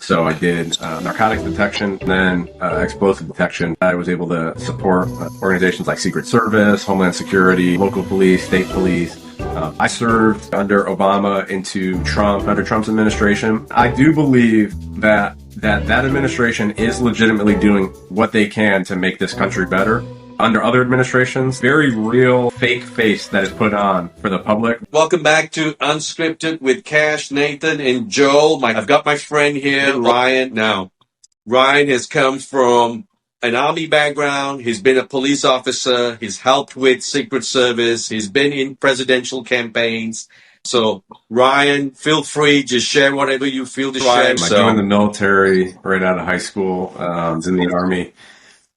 So I did narcotics detection, then explosive detection. I was able to support organizations like Secret Service, Homeland Security, local police, state police. I served under Obama under Trump's administration. I do believe that administration is legitimately doing what they can to make this country better. Under other administrations, very real fake face that is put on for the public. Welcome back to Unscripted with Cash, Nathan, and Joel. I've got my friend here, Ryan. Now, Ryan has come from an army background. He's been a police officer. He's helped with Secret Service. He's been in presidential campaigns. So, Ryan, feel free, just share whatever you feel to share. I joined the military right out of high school. I was in the Army.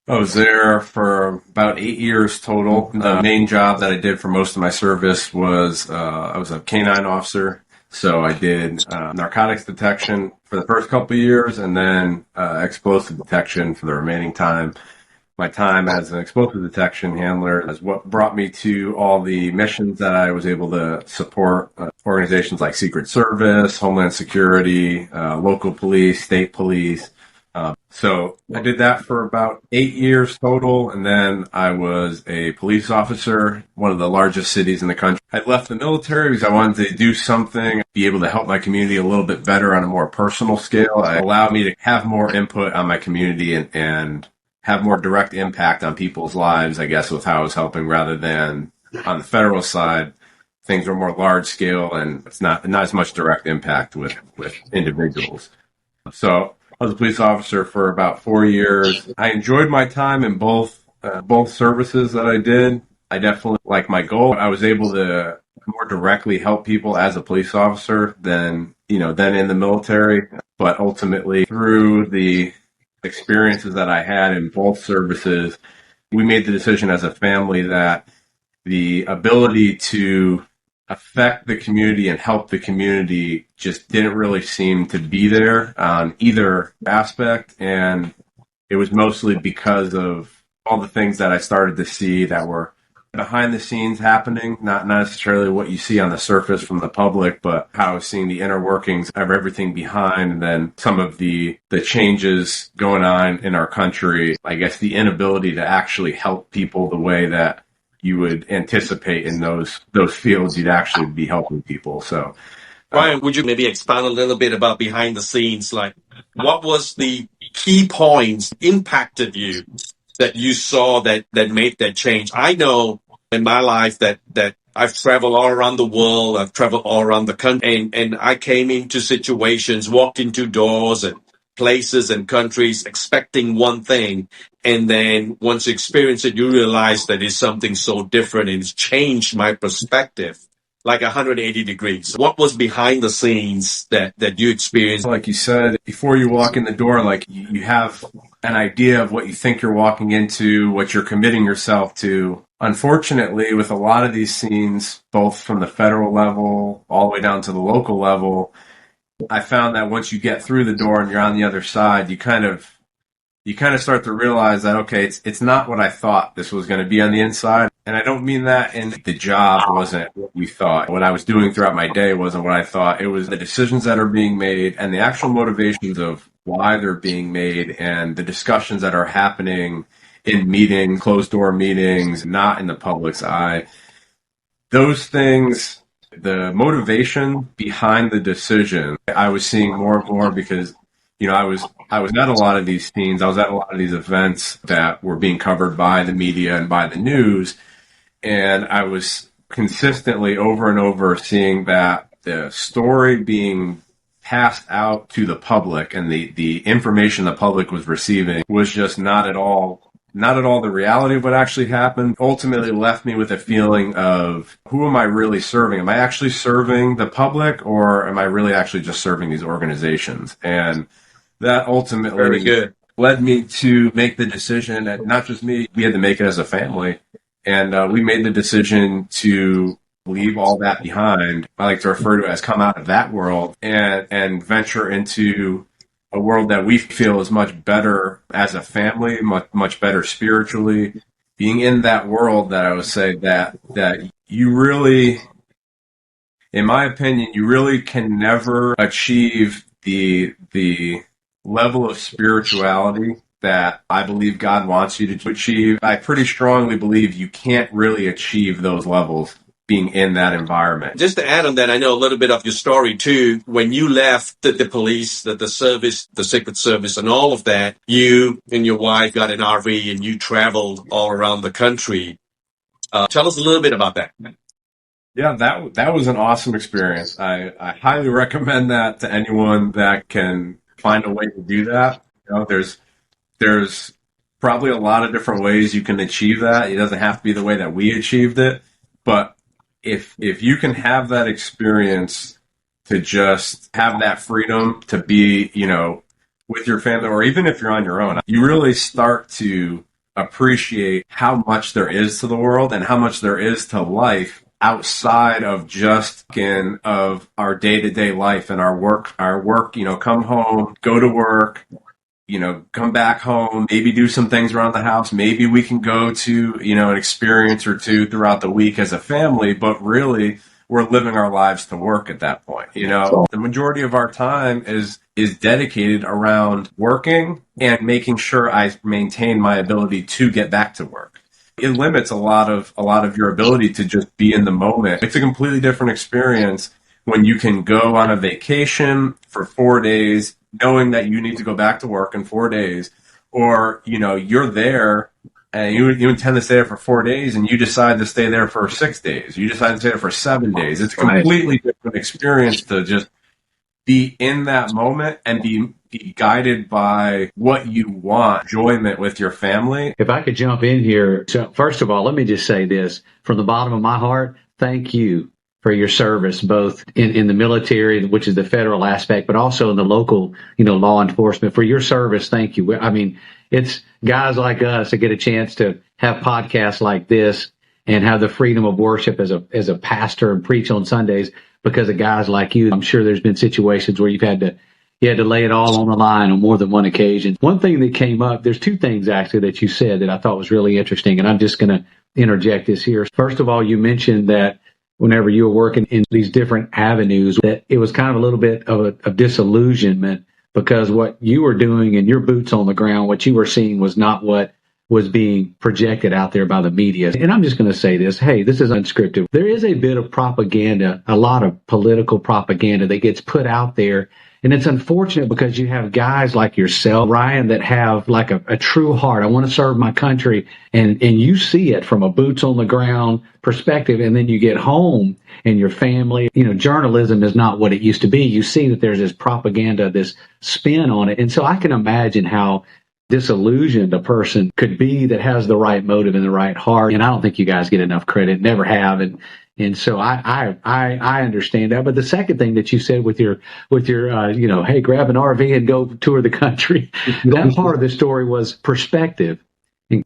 I was there for about 8 years total. The main job that I did for most of my service was I was a K-9 officer. So I did narcotics detection for the first couple of years and then explosive detection for the remaining time. My time as an explosive detection handler is what brought me to all the missions that I was able to support organizations like Secret Service, Homeland Security, local police, state police. So I did that for about 8 years total, and then I was a police officer, one of the largest cities in the country. I left the military because I wanted to do something, be able to help my community a little bit better on a more personal scale. It allowed me to have more input on my community and have more direct impact on people's lives, I guess, with how I was helping, rather than on the federal side. Things were more large scale and it's not as much direct impact with individuals. So I was a police officer for about 4 years. I enjoyed my time in both services that I did. I definitely like my goal. I was able to more directly help people as a police officer than in the military. But ultimately, through the experiences that I had in both services, we made the decision as a family that the ability to affect the community and help the community just didn't really seem to be there on either aspect. And it was mostly because of all the things that I started to see that were behind the scenes happening, not necessarily what you see on the surface from the public, but how I was seeing the inner workings of everything behind, and then some of the changes going on in our country. I guess the inability to actually help people the way that you would anticipate in those fields you'd actually be helping people. So, Ryan, would you maybe expand a little bit about behind the scenes? Like, what was the key points impacted you that you saw that made that change? I know in my life that I've traveled all around the world. I've traveled all around the country, and I came into situations, walked into doors and places and countries expecting one thing. And then once you experience it, you realize that it's something so different, and it's changed my perspective like 180 degrees. What was behind the scenes that you experienced? Like you said, before you walk in the door, like you have an idea of what you think you're walking into, what you're committing yourself to. Unfortunately, with a lot of these scenes, both from the federal level all the way down to the local level, I found that once you get through the door and you're on the other side, you kind of start to realize that, okay, it's not what I thought this was going to be on the inside. And I don't mean that in the job wasn't what we thought. What I was doing throughout my day wasn't what I thought. It was the decisions that are being made and the actual motivations of why they're being made and the discussions that are happening in meetings, closed door meetings, not in the public's eye. Those things, the motivation behind the decision, I was seeing more and more because, I was at a lot of these scenes. I was at a lot of these events that were being covered by the media and by the news. And I was consistently over and over seeing that the story being passed out to the public and the information the public was receiving was just not at all the reality of what actually happened. Ultimately left me with a feeling of, who am I really serving? Am I actually serving the public, or am I really actually just serving these organizations? And that ultimately led me to make the decision, and not just me, we had to make it as a family. And we made the decision to leave all that behind. I like to refer to it as come out of that world and venture into a world that we feel is much better as a family, much better spiritually. Being in that world, that I would say that you really, in my opinion, you really can never achieve the level of spirituality that I believe God wants you to achieve. I pretty strongly believe you can't really achieve those levels being in that environment. Just to add on that, I know a little bit of your story too. When you left the police, the service, the Secret Service, and all of that, you and your wife got an RV and you traveled all around the country. Tell us a little bit about that. Yeah, that was an awesome experience. I highly recommend that to anyone that can find a way to do that. There's probably a lot of different ways you can achieve that. It doesn't have to be the way that we achieved it, but if you can have that experience to just have that freedom to be, with your family, or even if you're on your own, you really start to appreciate how much there is to the world and how much there is to life outside of just of our day-to-day life and our work, come home, go to work, come back home, maybe do some things around the house. Maybe we can go to, an experience or two throughout the week as a family, but really we're living our lives to work at that point. The majority of our time is dedicated around working and making sure I maintain my ability to get back to work. It limits a lot of your ability to just be in the moment. It's a completely different experience when you can go on a vacation for 4 days, knowing that you need to go back to work in 4 days, or, you're there and you intend to stay there for 4 days and you decide to stay there for 6 days. You decide to stay there for 7 days. It's a completely different experience to just be in that moment and be guided by what you want, enjoyment with your family. If I could jump in here. So first of all, let me just say this from the bottom of my heart. Thank you for your service, both in the military, which is the federal aspect, but also in the local, law enforcement. For your service, thank you. I mean, it's guys like us that get a chance to have podcasts like this and have the freedom of worship as a pastor and preach on Sundays because of guys like you. I'm sure there's been situations where you had to lay it all on the line on more than one occasion. One thing that came up, there's two things actually that you said that I thought was really interesting, and I'm just going to interject this here. First of all, you mentioned that whenever you were working in these different avenues, that it was kind of a little bit of disillusionment because what you were doing and your boots on the ground, what you were seeing was not what was being projected out there by the media. And I'm just going to say this, hey, this is unscripted. There is a bit of propaganda, a lot of political propaganda that gets put out there. And it's unfortunate because you have guys like yourself, Ryan, that have like a true heart. I want to serve my country. And you see it from a boots on the ground perspective. And then you get home and your family, journalism is not what it used to be. You see that there's this propaganda, this spin on it. And so I can imagine how disillusioned a person could be that has the right motive and the right heart. And I don't think you guys get enough credit, never have. And so I understand that. But the second thing that you said with your, hey, grab an RV and go tour the country, that part of the story was perspective.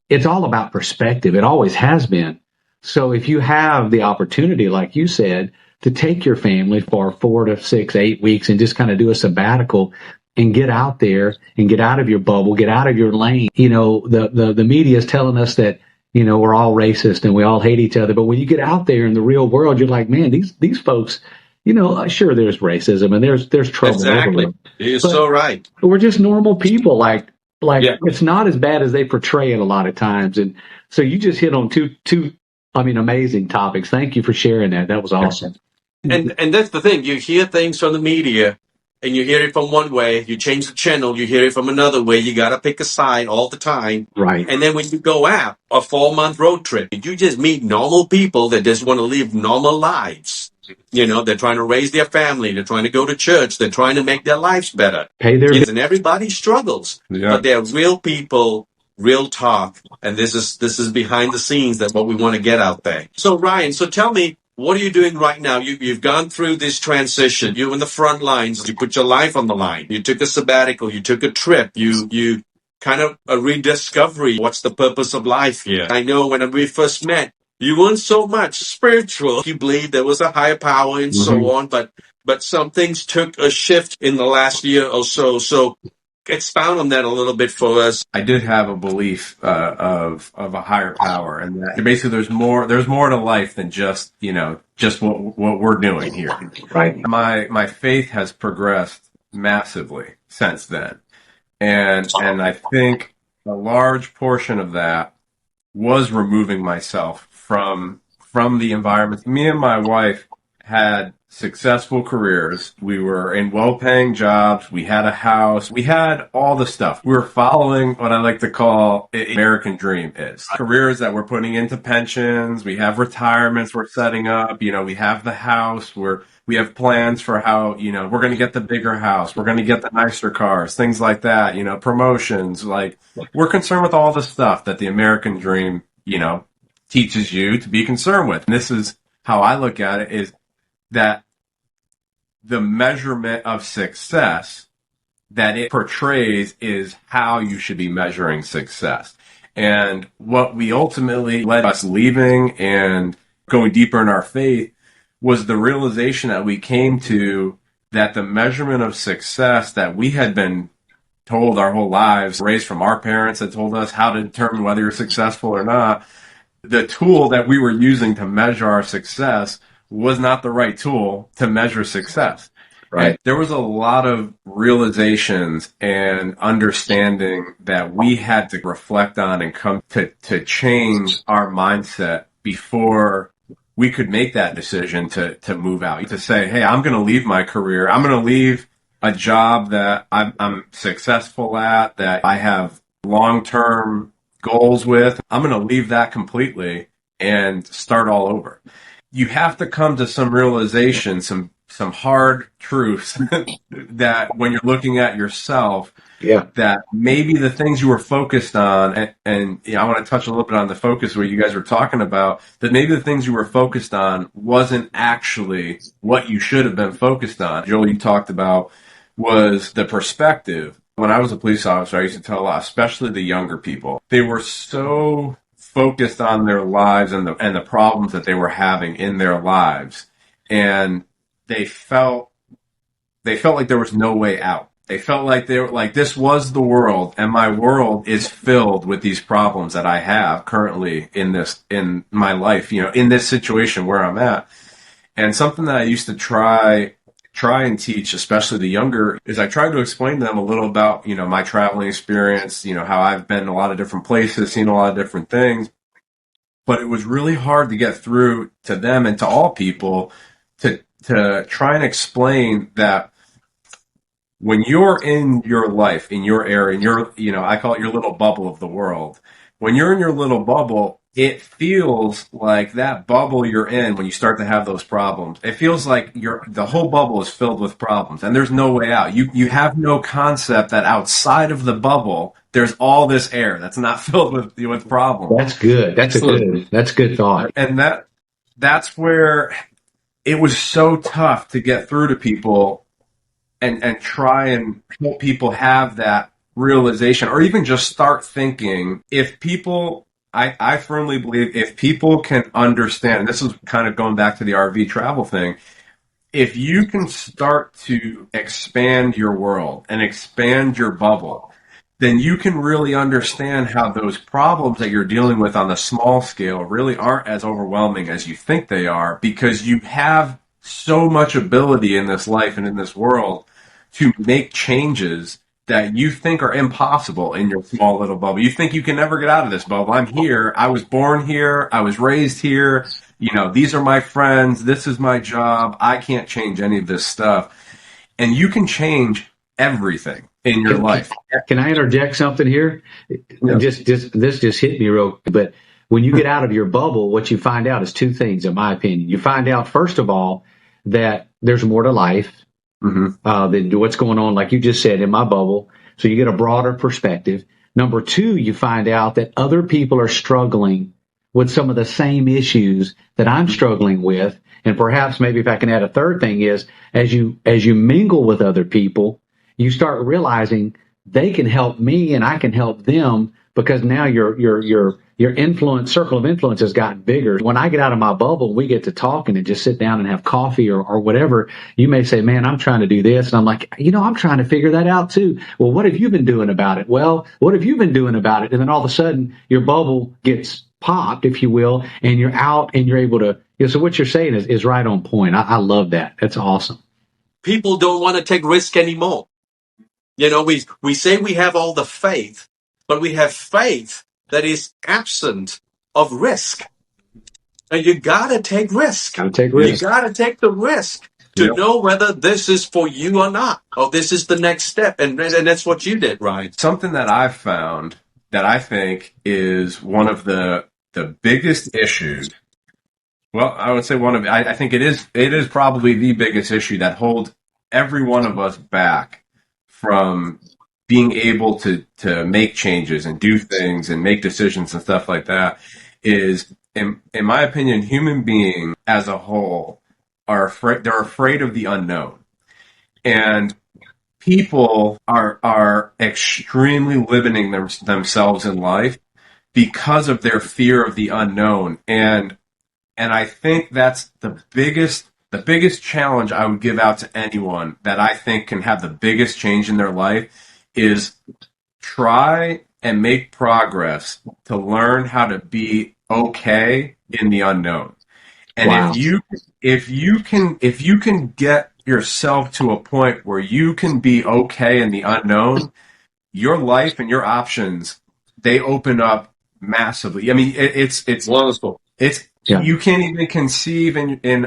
It's all about perspective. It always has been. So if you have the opportunity, like you said, to take your family for 4 to 6, 8 weeks and just kind of do a sabbatical and get out there and get out of your bubble, get out of your lane. The media is telling us that, we're all racist and we all hate each other. But when you get out there in the real world, you're like, man, these folks, sure, there's racism and there's trouble. Exactly. You're so right. We're just normal people. Like It's not as bad as they portray it a lot of times. And so you just hit on two amazing topics. Thank you for sharing that. That was awesome. And that's the thing. You hear things from the media and you hear it from one way. You change the channel. You hear it from another way. You got to pick a side all the time. Right. And then when you go out, a 4-month road trip, you just meet normal people that just want to live normal lives. They're trying to raise their family. They're trying to go to church. They're trying to make their lives better. Pay their and everybody struggles. Yeah. But they're real people, real talk. And this is behind the scenes. That's what we want to get out there. So Ryan, tell me, what are you doing right now? You've gone through this transition. You're in the front lines. You put your life on the line. You took a sabbatical. You took a trip. You kind of a rediscovery. What's the purpose of life here? I know when we first met, you weren't so much spiritual. You believed there was a higher power and so on, but some things took a shift in the last year or so. So expound on that a little bit for us. I did have a belief of a higher power, and that basically there's more to life than just what we're doing here. Right. My faith has progressed massively since then. And I think a large portion of that was removing myself from the environment. Me and my wife had successful careers. We were in well-paying jobs. We had a house. We had all the stuff. We were following what I like to call American dream is careers that we're putting into pensions. We have retirements we're setting up. We have the house. We have plans for how, we're going to get the bigger house. We're going to get the nicer cars, things like that, promotions. Like, we're concerned with all the stuff that the American dream, teaches you to be concerned with. And this is how I look at it, is that the measurement of success that it portrays is how you should be measuring success. And what we ultimately led us leaving and going deeper in our faith was the realization that we came to, that the measurement of success that we had been told our whole lives, raised from our parents that told us how to determine whether you're successful or not, the tool that we were using to measure our success was not the right tool to measure success. Right. And there was a lot of realizations and understanding that we had to reflect on and come to change our mindset before we could make that decision to move out, to say, hey, I'm going to leave my career. I'm going to leave a job that I'm successful at, that I have long-term goals with. I'm going to leave that completely and start all over. You have to come to some realization, some hard truths that when you're looking at yourself, that maybe the things you were focused on, and I want to touch a little bit on the focus where you guys were talking about, that maybe the things you were focused on wasn't actually what you should have been focused on. Joel, you talked about was the perspective. When I was a police officer, I used to tell a lot, especially the younger people, they were so focused on their lives and the problems that they were having in their lives, and they felt like there was no way out. They felt like they were like, this was the world, and my world is filled with these problems that I have currently in my life, in this situation where I'm at. And something that I used to try and teach, especially the younger, is I tried to explain to them a little about, my traveling experience, how I've been in a lot of different places, seen a lot of different things. But it was really hard to get through to them and to all people to try and explain that when you're in your life, in your area, in your, I call it your little bubble of the world. When you're in your little bubble, it feels like that bubble you're in when you start to have those problems. It feels like the whole bubble is filled with problems and there's no way out. You have no concept that outside of the bubble, there's all this air that's not filled with problems. That's good. That's a good thought. And that's where it was so tough to get through to people and try and help people have that realization, or even just start thinking. If people, I firmly believe, if people can understand, and this is kind of going back to the RV travel thing, if you can start to expand your world and expand your bubble, then you can really understand how those problems that you're dealing with on the small scale really aren't as overwhelming as you think they are, because you have so much ability in this life and in this world to make changes that you think are impossible in your small little bubble. You think you can never get out of this bubble. I'm here. I was born here. I was raised here. These are my friends. This is my job. I can't change any of this stuff. And you can change everything in your life. Can I interject something here? Yeah. This just hit me real quick. But when you get out of your bubble, what you find out is two things, in my opinion. You find out, first of all, that there's more to life. Than what's going on, like you just said, in my bubble. So you get a broader perspective. Number two, you find out that other people are struggling with some of the same issues that I'm struggling with. And perhaps maybe if I can add a third thing is, as you mingle with other people, you start realizing they can help me and I can help them, because now your influence, circle of influence has gotten bigger. When I get out of my bubble, we get to talking and just sit down and have coffee or whatever. You may say, man, I'm trying to do this. And I'm like, I'm trying to figure that out too. Well, what have you been doing about it? Well, what have you been doing about it? And then all of a sudden your bubble gets popped, if you will, and you're out and you're able to, so what you're saying is right on point. I love that. That's awesome. People don't want to take risk anymore. We say we have all the faith, but we have faith that is absent of risk. And you gotta take risk. Gotta take You risks. gotta take the risk to Yep. know whether this is for you or not, or this is the next step. And that's what you did, right? Something that I've found that I think is one of the biggest issues. Well, I would say I think it is probably the biggest issue that holds every one of us back from being able to make changes and do things and make decisions and stuff like that is, in my opinion, human beings as a whole they're afraid of the unknown. And people are extremely limiting themselves in life because of their fear of the unknown. And I think that's the biggest challenge I would give out to anyone that I think can have the biggest change in their life is try and make progress to learn how to be okay in the unknown. And Wow. if you can get yourself to a point where you can be okay in the unknown, your life and your options, they open up massively. I mean, it's Wonderful. Yeah. you can't even conceive in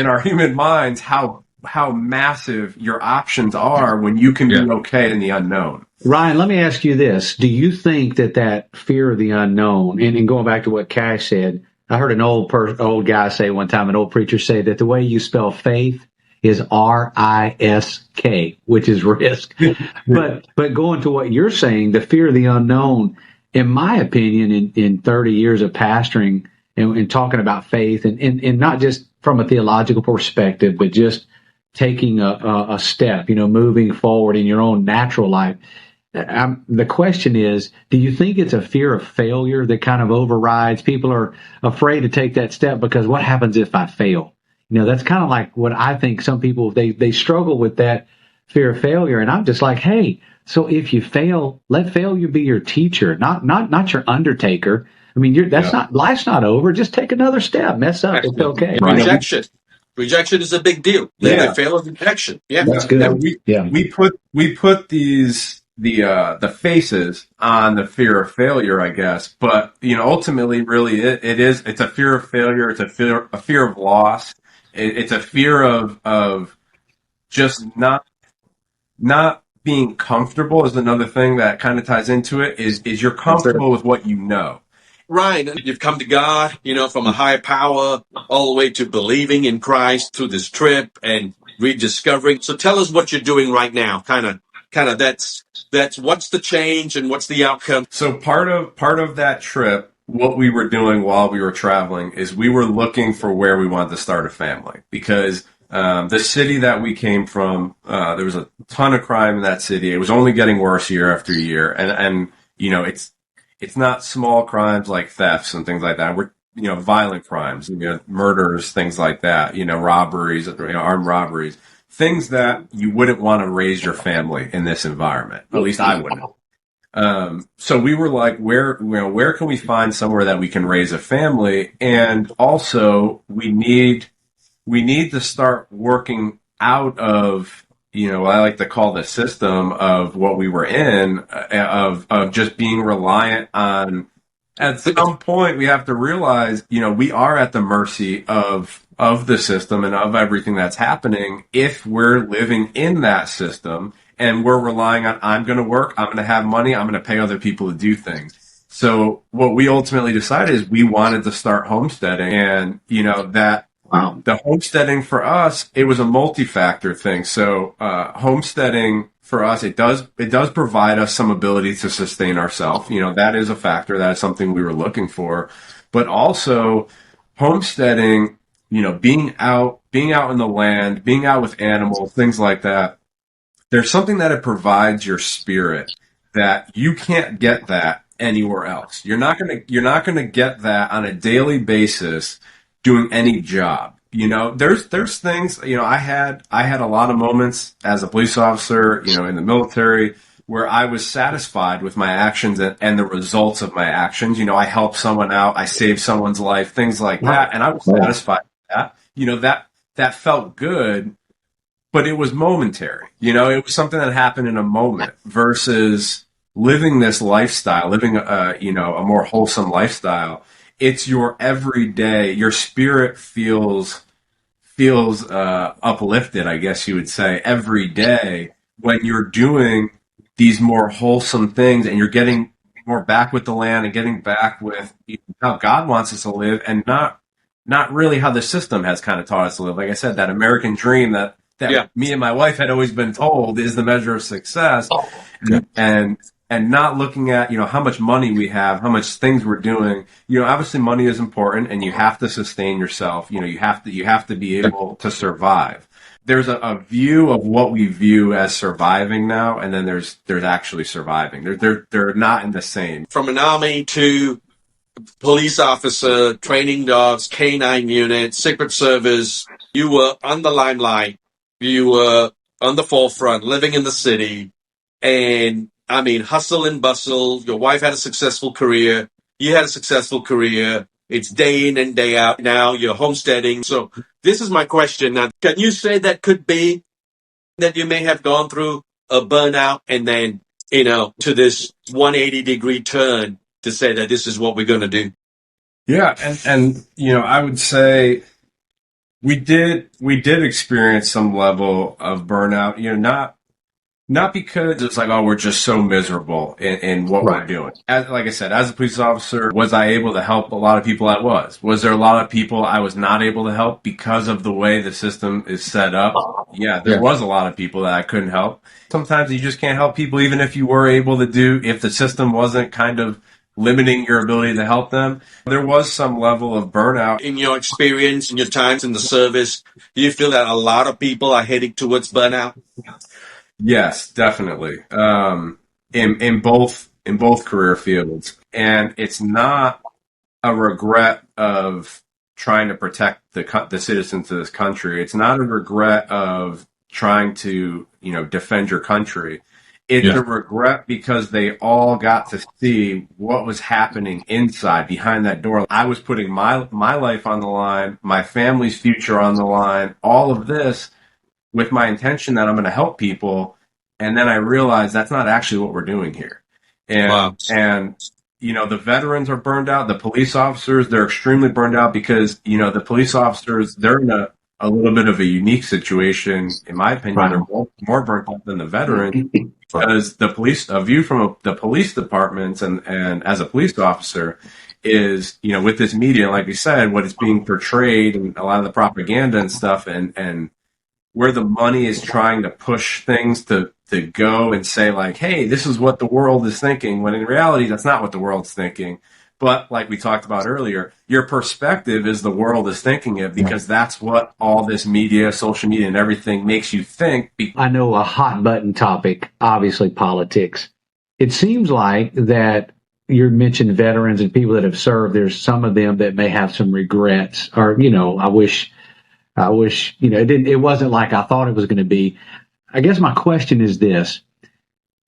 our human minds how massive your options are when you can be okay in the unknown. Ryan, let me ask you this. Do you think that fear of the unknown, and going back to what Cash said, I heard an old guy say one time, an old preacher say that the way you spell faith is RISK, which is risk. But going to what you're saying, the fear of the unknown, in my opinion, in 30 years of pastoring and talking about faith, and not just from a theological perspective, but just taking a step, moving forward in your own natural life. The question is, do you think it's a fear of failure that kind of overrides? People are afraid to take that step because what happens if I fail? That's kind of like what I think some people, they struggle with that fear of failure. And I'm just like, hey, so if you fail, let failure be your teacher, not your undertaker. I mean, life's not over. Just take another step, mess up. It's okay. Right. Rejection is a big deal. Yeah. Fail of rejection. Yeah. That's good. We put the faces on the fear of failure, I guess. But ultimately, really, it's a fear of failure. It's a fear of loss. It's a fear of just not being comfortable is another thing that kind of ties into it. Is you're comfortable with what you know. Right. You've come to God, from a higher power all the way to believing in Christ through this trip and rediscovering. So tell us what you're doing right now. Kind of that's what's the change and what's the outcome. So part of that trip, what we were doing while we were traveling is we were looking for where we wanted to start a family because the city that we came from, there was a ton of crime in that city. It was only getting worse year after year. And it's not small crimes like thefts and things like that. We're, violent crimes, murders, things like that, robberies, armed robberies, things that you wouldn't want to raise your family in this environment. At least I wouldn't. So we were like, where can we find somewhere that we can raise a family? And also we need to start working out of, what I like to call the system of what we were in, of just being reliant on. At some point, we have to realize, we are at the mercy of the system and of everything that's happening if we're living in that system and we're relying on, I'm going to work, I'm going to have money, I'm going to pay other people to do things. So what we ultimately decided is we wanted to start homesteading, and, the homesteading for us, it was a multi-factor thing. So homesteading for us, it does provide us some ability to sustain ourselves. That is a factor. That is something we were looking for. But also homesteading, being out in the land, being out with animals, things like that. There's something that it provides your spirit that you can't get that anywhere else. You're not gonna get that on a daily basis doing any job. There's things, I had a lot of moments as a police officer, in the military where I was satisfied with my actions and the results of my actions. I helped someone out, I saved someone's life, things like that. And I was satisfied with that. That felt good. but it was momentary. It was something that happened in a moment versus living this lifestyle, living a more wholesome lifestyle. It's your everyday. Your spirit feels uplifted, I guess you would say, every day when you're doing these more wholesome things and you're getting more back with the land and getting back with how God wants us to live, and not really how the system has kind of taught us to live. Like I said, that American dream that Yeah. me and my wife had always been told is the measure of success, and not looking at how much money we have, how much things we're doing. Obviously money is important, and you have to sustain yourself. You have to be able to survive. There's a view of what we view as surviving now, and then there's actually surviving. They're not in the same. From an army to police officer, training dogs, K-9 unit, Secret Service, you were on the limelight. You were on the forefront, living in the city. And I mean, hustle and bustle. Your wife had a successful career. You had a successful career. It's day in and day out. Now you're homesteading. So this is my question. Now, can you say that could be that you may have gone through a burnout and then, to this 180-degree turn to say that this is what we're going to do? Yeah, and I would say we did experience some level of burnout. Not because it's like, oh, we're just so miserable in what we're doing. Like I said, as a police officer, was I able to help a lot of people? I was. Was there a lot of people I was not able to help because of the way the system is set up? Yeah, there was a lot of people that I couldn't help. Sometimes you just can't help people, even if you were able to if the system wasn't kind of limiting your ability to help them. There was some level of burnout. In your experience, in your times in the service, do you feel that a lot of people are heading towards burnout? Yes, definitely. In both career fields, and it's not a regret of trying to protect the citizens of this country. It's not a regret of trying to defend your country. It's a regret because they all got to see what was happening inside behind that door. I was putting my life on the line, my family's future on the line, all of this with my intention that I'm going to help people. And then I realized that's not actually what we're doing here. And the veterans are burned out. The police officers, they're extremely burned out because, the police officers, they're in a little bit of a unique situation. In my opinion, they're more burnt out than the veterans because a view from the police departments and as a police officer is, with this media, like we said, what is being portrayed and a lot of the propaganda and stuff and where the money is trying to push things to go and say like, hey, this is what the world is thinking, when in reality, that's not what the world's thinking. But like we talked about earlier, your perspective is the world is thinking it because that's what all this media, social media and everything makes you think. I know a hot button topic, obviously politics. It seems like that you mentioned veterans and people that have served. There's some of them that may have some regrets or, I wish, it wasn't like I thought it was going to be. I guess my question is this: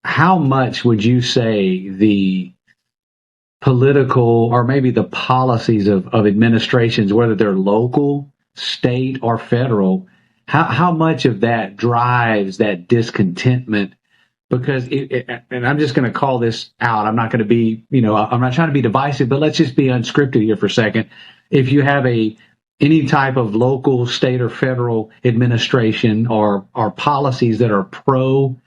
how much would you say the political or maybe the policies of administrations, whether they're local, state, or federal, how much of that drives that discontentment? Because and I'm just going to call this out. I'm not going to be, I'm not trying to be divisive, but let's just be unscripted here for a second. If you have any type of local, state, or federal administration or policies that are pro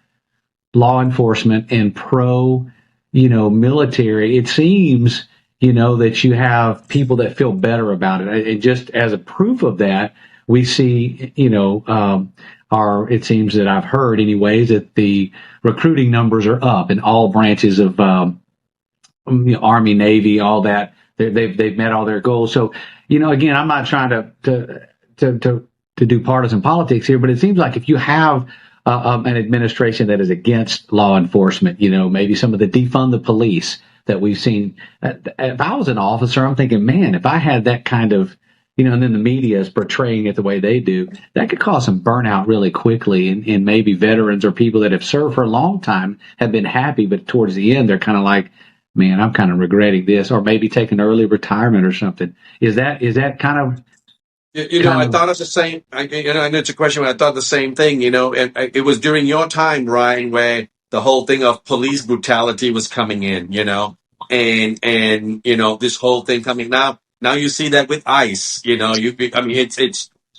law enforcement and pro, military, it seems, that you have people that feel better about it. And just as a proof of that, we see, it seems that I've heard anyways, that the recruiting numbers are up in all branches of Army, Navy, all that. They've met all their goals. So, again, I'm not trying to do partisan politics here, but it seems like if you have an administration that is against law enforcement, maybe some of the defund the police that we've seen. If I was an officer, I'm thinking, man, if I had that kind of, and then the media is portraying it the way they do, that could cause some burnout really quickly. And maybe veterans or people that have served for a long time have been happy, but towards the end, they're kind of like, man, I'm kind of regretting this, or maybe take an early retirement or something. Is that kind of I kind of, thought of the same. I know it's a question, but I thought the same thing. And it was during your time, Ryan, where the whole thing of police brutality was coming in. And this whole thing coming now. Now you see that with ICE. I mean,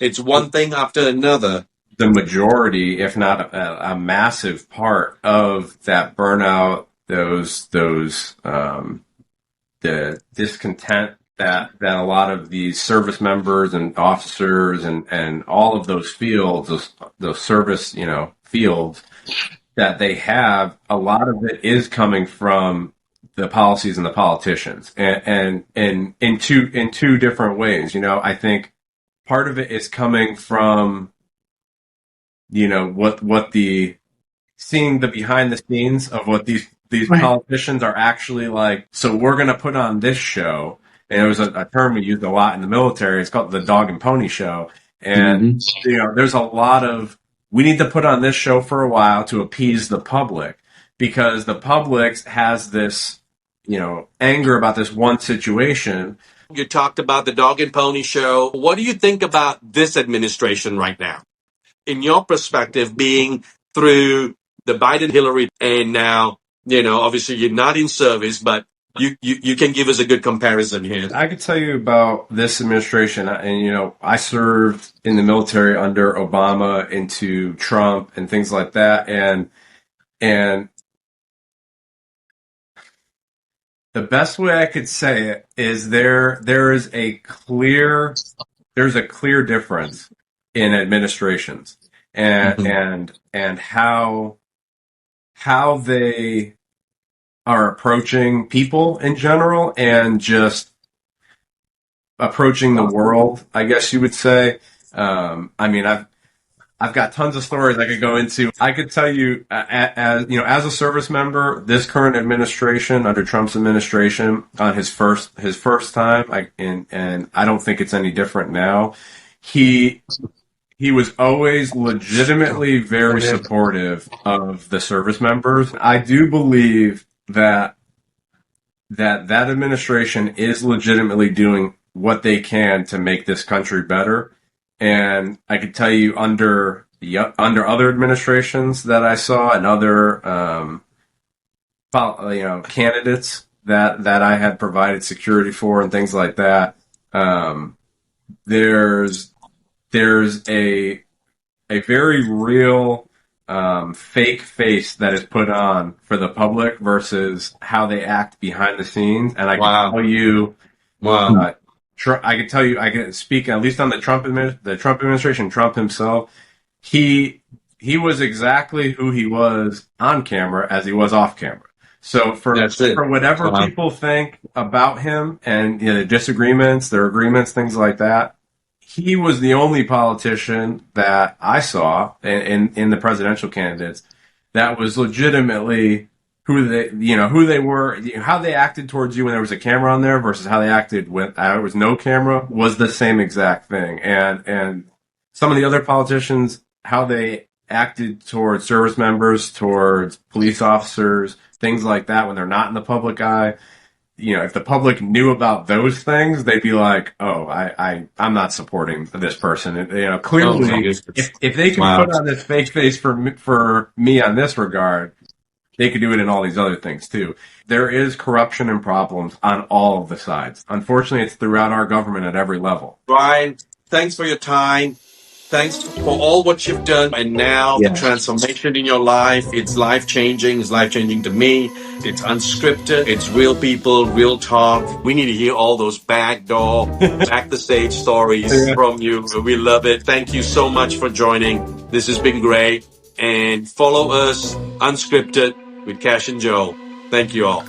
it's one thing after another. The majority, if not a massive part of that burnout, the discontent that a lot of these service members and officers and all of those fields, those service, fields that they have, a lot of it is coming from the policies and the politicians, and in two different ways. I think part of it is coming from, what the seeing the behind the scenes of what these right. politicians are actually like. So we're going to put on this show, and it was a term we used a lot in the military. It's called the dog and pony show, and there's a lot of, we need to put on this show for a while to appease the public, because the public has this anger about this one situation. You talked about the dog and pony show. What do you think about this administration right now? In your perspective, being through the Biden Hillary, and now, obviously you're not in service, but you can give us a good comparison here. I could tell you about this administration, and I served in the military under Obama into Trump and things like that, and the best way I could say it is there's a clear difference in administrations, and how they are approaching people in general, and just approaching the world, I guess you would say. I mean, I've got tons of stories I could go into. I could tell you, as a service member, this current administration, under Trump's administration, on his first time, and I don't think it's any different now. He was always legitimately very supportive of the service members. I do believe that administration is legitimately doing what they can to make this country better. And I could tell you, under other administrations that I saw, and other candidates that I had provided security for and things like that, there's a very real fake face that is put on for the public versus how they act behind the scenes. And I can tell you, I can tell you, I can speak at least on the Trump administration, Trump himself. He was exactly who he was on camera as he was off camera. So for whatever people think about him, and disagreements, their agreements, things like that, he was the only politician that I saw in the presidential candidates that was legitimately who they were, how they acted towards you when there was a camera on there versus how they acted when there was no camera, was the same exact thing. And some of the other politicians, how they acted towards service members, towards police officers, things like that, when they're not in the public eye. If the public knew about those things, they'd be like, "Oh, I'm not supporting this person." Clearly, if they can put on this fake face for me on this regard, they could do it in all these other things too. There is corruption and problems on all of the sides. Unfortunately, it's throughout our government at every level. Brian, thanks for your time. Thanks for all what you've done, and now the transformation in your life. It's life-changing. It's life-changing to me. It's unscripted. It's real people, real talk. We need to hear all those back the stage stories from you. We love it. Thank you so much for joining. This has been great. And follow us, Unscripted, with Cash and Joe. Thank you all.